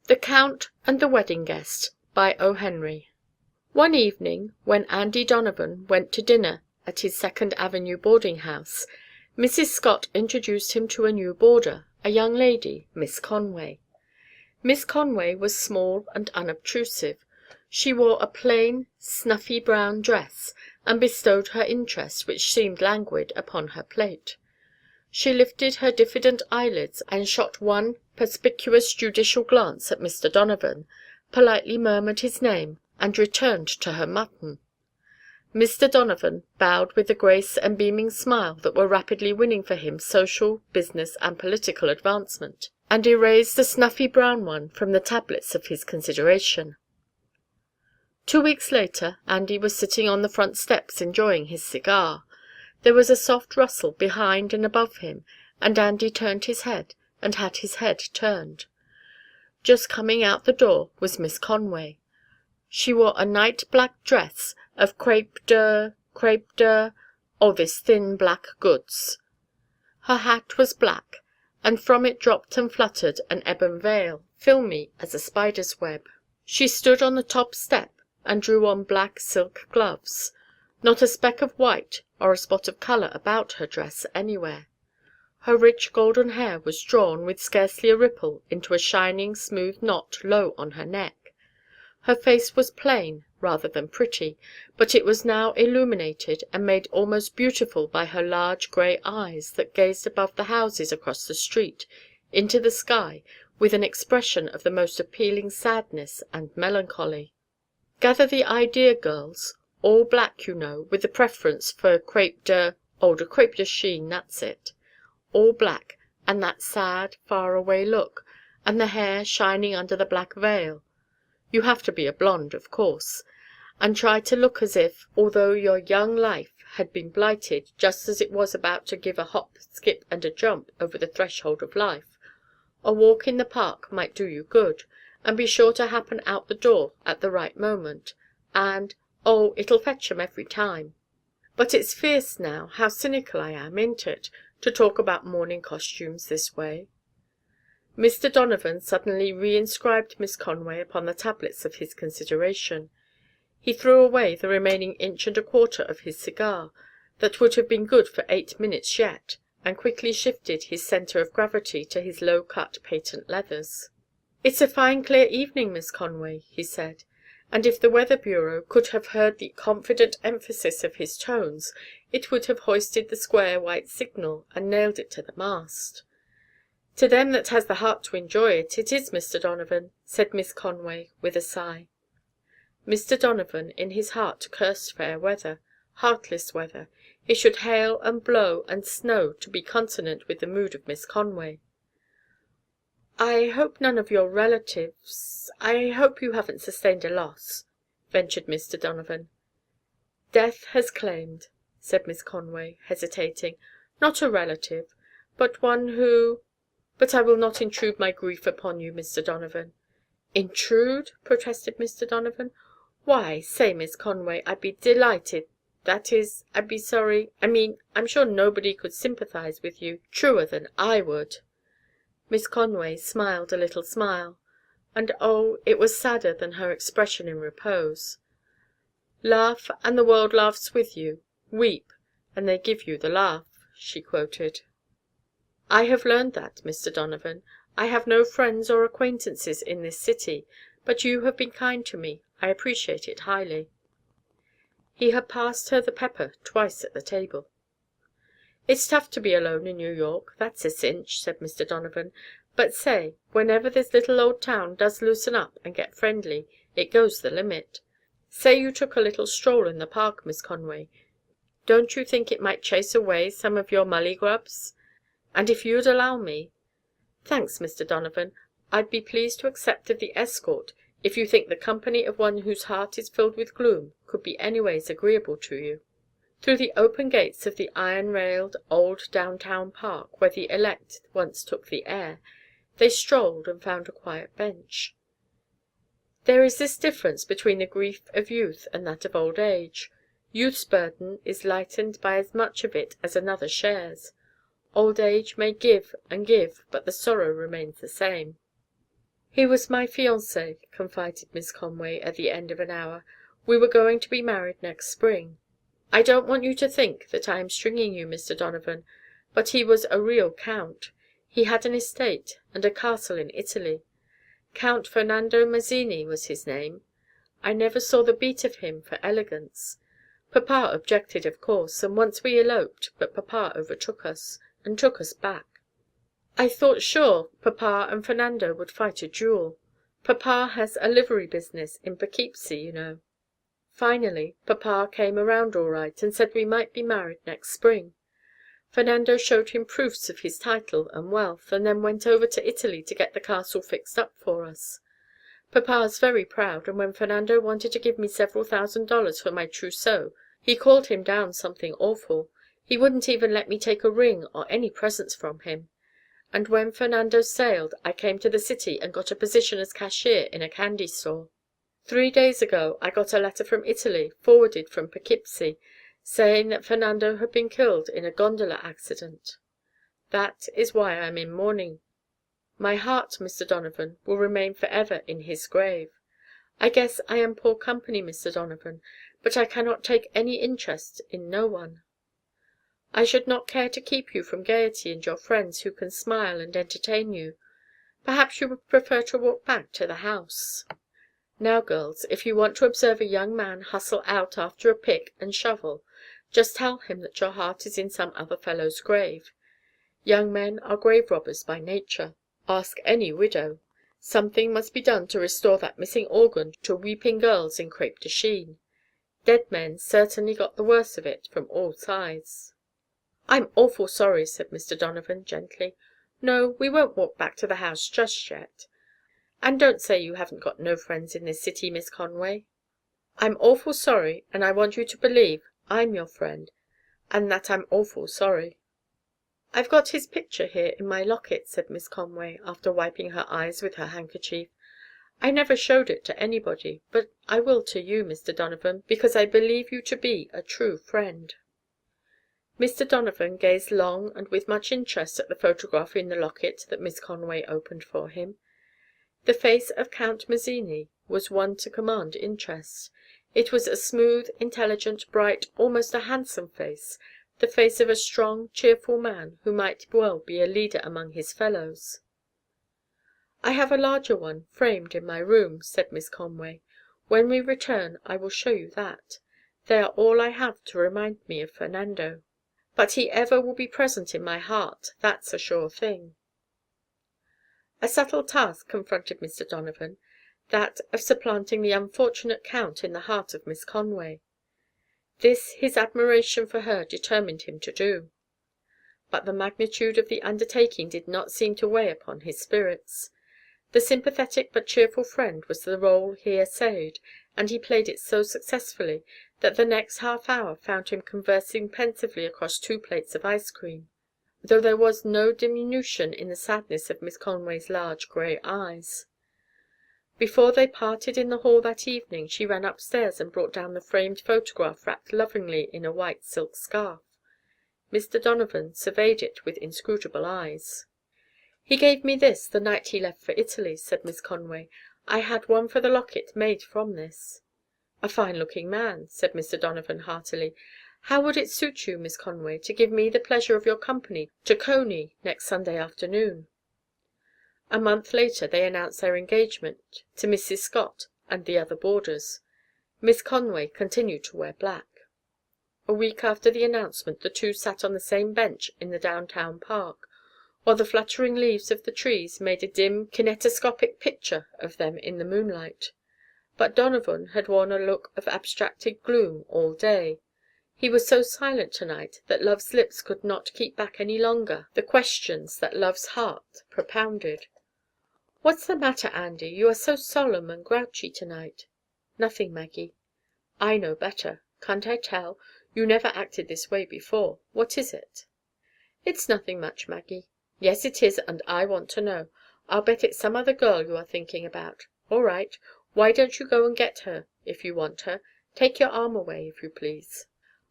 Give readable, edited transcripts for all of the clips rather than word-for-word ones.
THE COUNT AND THE WEDDING GUEST by O. Henry. One evening, when Andy Donovan went to dinner at his Second Avenue boarding house, Mrs. Scott introduced him to a new boarder, a young lady, Miss Conway. Miss Conway was small and unobtrusive. She wore a plain, snuffy brown dress, and bestowed her interest, which seemed languid, upon her plate. She lifted her diffident eyelids and shot one perspicuous judicial glance at Mr. Donovan, politely murmured his name, and returned to her mutton. Mr. Donovan bowed with the grace and beaming smile that were rapidly winning for him social, business, and political advancement, and erased the snuffy brown one from the tablets of his consideration. 2 weeks later Andy was sitting on the front steps enjoying his cigar. There was a soft rustle behind and above him, and Andy turned his head, and had his head turned. Just coming out the door was Miss Conway. She wore a night black dress of crêpe de, oh, this thin black goods. Her hat was black, and from it dropped and fluttered an ebon veil, filmy as a spider's web. She stood on the top step and drew on black silk gloves. Not a speck of white or a spot of colour about her dress anywhere. Her rich golden hair was drawn, with scarcely a ripple, into a shining smooth knot low on her neck. Her face was plain rather than pretty, but it was now illuminated and made almost beautiful by her large grey eyes that gazed above the houses across the street into the sky with an expression of the most appealing sadness and melancholy. Gather the idea, girls. All black, you know, with the preference for crêpe de chine, that's it. All black, and that sad, far-away look, and the hair shining under the black veil. You have to be a blonde, of course, and try to look as if, although your young life had been blighted just as it was about to give a hop, skip, and a jump over the threshold of life, a walk in the park might do you good, and be sure to happen out the door at the right moment, and oh, it'll fetch 'em every time. But it's fierce now, how cynical I am, ain't it, to talk about mourning costumes this way?" Mr. Donovan suddenly reinscribed Miss Conway upon the tablets of his consideration. He threw away the remaining inch and a quarter of his cigar, that would have been good for 8 minutes yet, and quickly shifted his centre of gravity to his low-cut patent leathers. "It's a fine clear evening, Miss Conway," he said, and if the Weather Bureau could have heard the confident emphasis of his tones, it would have hoisted the square white signal and nailed it to the mast. "To them that has the heart to enjoy it, it is, Mr. Donovan," said Miss Conway with a sigh. Mr. Donovan in his heart cursed fair weather, heartless weather. It should hail and blow and snow to be consonant with the mood of Miss Conway. "I hope none of your relatives—I hope you haven't sustained a loss," ventured Mr. Donovan. "Death has claimed," said Miss Conway, hesitating. "Not a relative, but one who—but I will not intrude my grief upon you, Mr. Donovan." "Intrude?" protested Mr. Donovan. "Why, say, Miss Conway, I'd be delighted—that is, I'd be sorry—I mean, I'm sure nobody could sympathize with you truer than I would." Miss Conway smiled a little smile, and oh, it was sadder than her expression in repose. "'Laugh, and the world laughs with you. Weep, and they give you the laugh,'" she quoted. "I have learned that, Mr. Donovan. I have no friends or acquaintances in this city, but you have been kind to me. I appreciate it highly." He had passed her the pepper twice at the table. "It's tough to be alone in New York, that's a cinch," said Mr. Donovan. "But say, whenever this little old town does loosen up and get friendly, it goes the limit. Say you took a little stroll in the park, Miss Conway. Don't you think it might chase away some of your mullygrubs? And if you'd allow me—" "Thanks, Mr. Donovan. I'd be pleased to accept of the escort if you think the company of one whose heart is filled with gloom could be anyways agreeable to you." Through the open gates of the iron-railed old downtown park, where the elect once took the air, they strolled and found a quiet bench. There is this difference between the grief of youth and that of old age. Youth's burden is lightened by as much of it as another shares. Old age may give and give, but the sorrow remains the same. "He was my fiancé," confided Miss Conway at the end of an hour. "We were going to be married next spring. I don't want you to think that I am stringing you, Mr. Donovan, but he was a real count. He had an estate and a castle in Italy. Count Fernando Mazzini was his name. I never saw the beat of him for elegance. Papa objected, of course, and once we eloped, but papa overtook us, and took us back. I thought sure papa and Fernando would fight a duel. Papa has a livery business in Poughkeepsie, you know. Finally, papa came around all right, and said we might be married next spring. Fernando showed him proofs of his title and wealth, and then went over to Italy to get the castle fixed up for us. Papa's very proud, and when Fernando wanted to give me several $1,000s for my trousseau, he called him down something awful. He wouldn't even let me take a ring or any presents from him. And when Fernando sailed, I came to the city and got a position as cashier in a candy store. 3 days ago I got a letter from Italy, forwarded from Poughkeepsie, saying that Fernando had been killed in a gondola accident. That is why I am in mourning. My heart, Mr. Donovan, will remain forever in his grave. I guess I am poor company, Mr. Donovan, but I cannot take any interest in no one. I should not care to keep you from gaiety and your friends who can smile and entertain you. Perhaps you would prefer to walk back to the house. Now, girls, if you want to observe a young man hustle out after a pick and shovel, just tell him that your heart is in some other fellow's grave. Young men are grave robbers by nature. Ask any widow. Something must be done to restore that missing organ to weeping girls in crêpe de chine. Dead men certainly got the worst of it from all sides. "I'm awful sorry," said Mr. Donovan, gently. "No, we won't walk back to the house just yet. And don't say you haven't got no friends in this city, Miss Conway. I'm awful sorry, and I want you to believe I'm your friend, and that I'm awful sorry." "I've got his picture here in my locket," said Miss Conway, after wiping her eyes with her handkerchief. "I never showed it to anybody, but I will to you, Mr. Donovan, because I believe you to be a true friend." Mr. Donovan gazed long and with much interest at the photograph in the locket that Miss Conway opened for him. The face of Count Mazzini was one to command interest. It was a smooth, intelligent, bright, almost a handsome face, the face of a strong, cheerful man who might well be a leader among his fellows. "I have a larger one framed in my room," said Miss Conway. "When we return I will show you that. They are all I have to remind me of Fernando. But he ever will be present in my heart, that's a sure thing." A subtle task confronted Mr. Donovan, that of supplanting the unfortunate Count in the heart of Miss Conway. This his admiration for her determined him to do. But the magnitude of the undertaking did not seem to weigh upon his spirits. The sympathetic but cheerful friend was the rôle he essayed, and he played it so successfully that the next half hour found him conversing pensively across 2 plates of ice cream, though there was no diminution in the sadness of Miss Conway's large grey eyes. Before they parted in the hall that evening, she ran upstairs and brought down the framed photograph wrapped lovingly in a white silk scarf. Mr. Donovan surveyed it with inscrutable eyes. "He gave me this the night he left for Italy," said Miss Conway. "I had one for the locket made from this." "A fine-looking man," said Mr. Donovan heartily. "How would it suit you, Miss Conway, to give me the pleasure of your company to Coney next Sunday afternoon?" A month later they announced their engagement to Mrs. Scott and the other boarders. Miss Conway continued to wear black. A week after the announcement the two sat on the same bench in the downtown park, while the fluttering leaves of the trees made a dim kinetoscopic picture of them in the moonlight. But Donovan had worn a look of abstracted gloom all day. He was so silent to-night that love's lips could not keep back any longer the questions that love's heart propounded. "What's the matter, Andy? You are so solemn and grouchy to-night." "Nothing, Maggie." "I know better. Can't I tell? You never acted this way before. What is it?" "It's nothing much, Maggie." "Yes, it is, and I want to know. I'll bet it's some other girl you are thinking about. All right. Why don't you go and get her, if you want her? Take your arm away, if you please."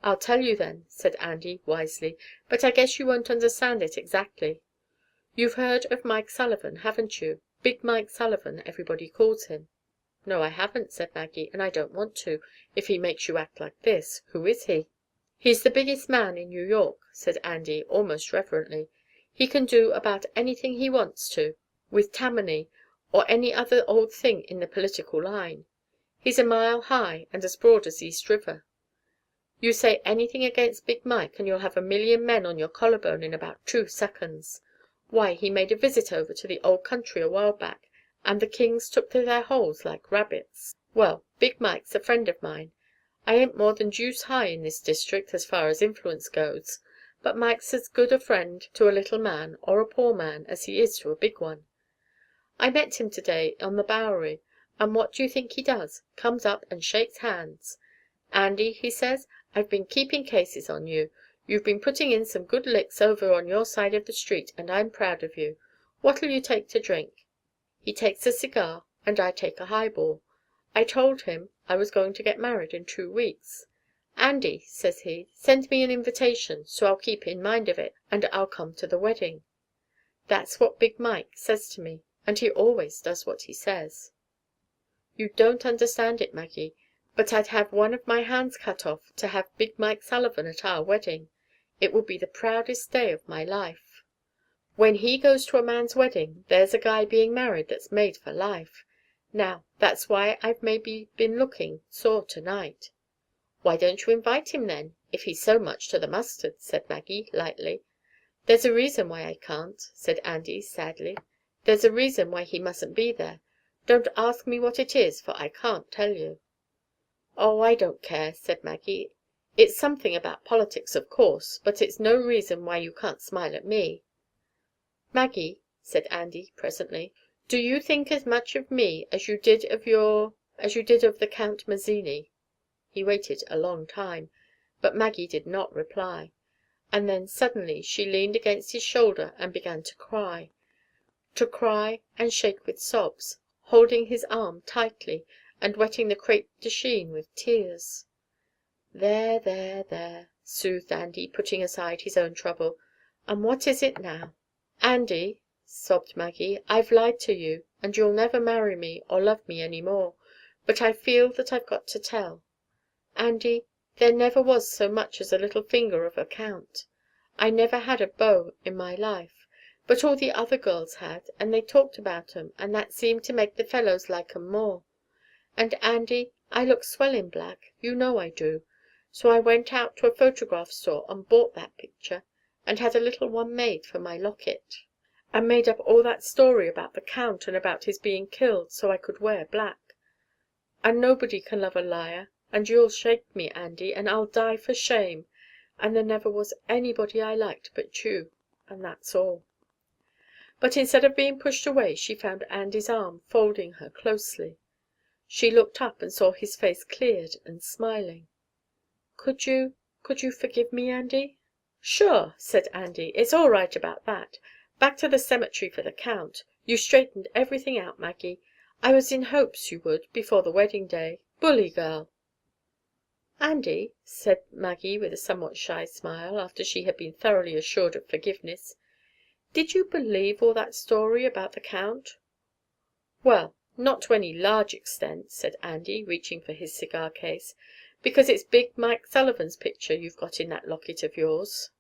"I'll tell you then," said Andy wisely, "but I guess you won't understand it exactly. You've heard of Mike Sullivan, haven't you?" Big Mike Sullivan, everybody calls him." "No, I haven't," said Maggie, "and I don't want to, if he makes you act like this. Who is he?" "He's the biggest man in New York," said Andy, almost reverently. "He can do about anything he wants to with Tammany or any other old thing in the political line. He's a mile high and as broad as East River. You say anything against Big Mike and you'll have 1,000,000 men on your collar bone in about 2 seconds. Why, he made a visit over to the old country a while back, and the kings took to their holes like rabbits. Well, Big Mike's a friend of mine. I ain't more than deuce high in this district as far as influence goes, but Mike's as good a friend to a little man or a poor man as he is to a big one. I met him to–day on the Bowery, and what do you think he does? Comes up and shakes hands. 'Andy,' he says, 'I've been keeping cases on you. You've been putting in some good licks over on your side of the street, and I'm proud of you. What'll you take to drink?' He takes a cigar, and I take a highball. I told him I was going to get married in 2 weeks. 'Andy,' says he, 'send me an invitation, so I'll keep in mind of it, and I'll come to the wedding.' That's what Big Mike says to me, and he always does what he says. You don't understand it, Maggie, but I'd have one of my hands cut off to have Big Mike Sullivan at our wedding. It would be the proudest day of my life. When he goes to a man's wedding, there's a guy being married that's made for life. Now, that's why I've maybe been looking sore to–night." "Why don't you invite him, then, if he's so much to the mustard?" said Maggie, lightly. "There's a reason why I can't," said Andy, sadly. "There's a reason why he mustn't be there. Don't ask me what it is, for I can't tell you." "Oh, I don't care," said Maggie. "It's something about politics, of course, but it's no reason why you can't smile at me." "Maggie," said Andy, presently, "do you think as much of me as you did of the Count Mazzini?" He waited a long time, but Maggie did not reply. And then suddenly she leaned against his shoulder and began to cry and shake with sobs, holding his arm tightly, and wetting the crêpe de chine with tears. "There, there, there," soothed Andy, putting aside his own trouble. "And what is it now?" "Andy," sobbed Maggie, "I've lied to you, and you'll never marry me or love me any more, but I feel that I've got to tell. Andy, there never was so much as a little finger of a Count. I never had a beau in my life, but all the other girls had, and they talked about 'em, and that seemed to make the fellows like 'em more. And, Andy, I look swell in black, you know I do, so I went out to a photograph store and bought that picture, and had a little one made for my locket, and made up all that story about the Count and about his being killed, so I could wear black. And nobody can love a liar, and you'll shake me, Andy, and I'll die for shame, and there never was anybody I liked but you, and that's all." But instead of being pushed away, she found Andy's arm folding her closely. She looked up and saw his face cleared and smiling. "Could you forgive me, Andy?" "Sure," said Andy. "It's all right about that. Back to the cemetery for the Count. You straightened everything out, Maggie. I was in hopes you would, before the wedding day. Bully girl!" "Andy," said Maggie, with a somewhat shy smile, after she had been thoroughly assured of forgiveness, "did you believe all that story about the Count?" "Well, not to any large extent," said Andy, reaching for his cigar case, "because it's Big Mike Sullivan's picture you've got in that locket of yours."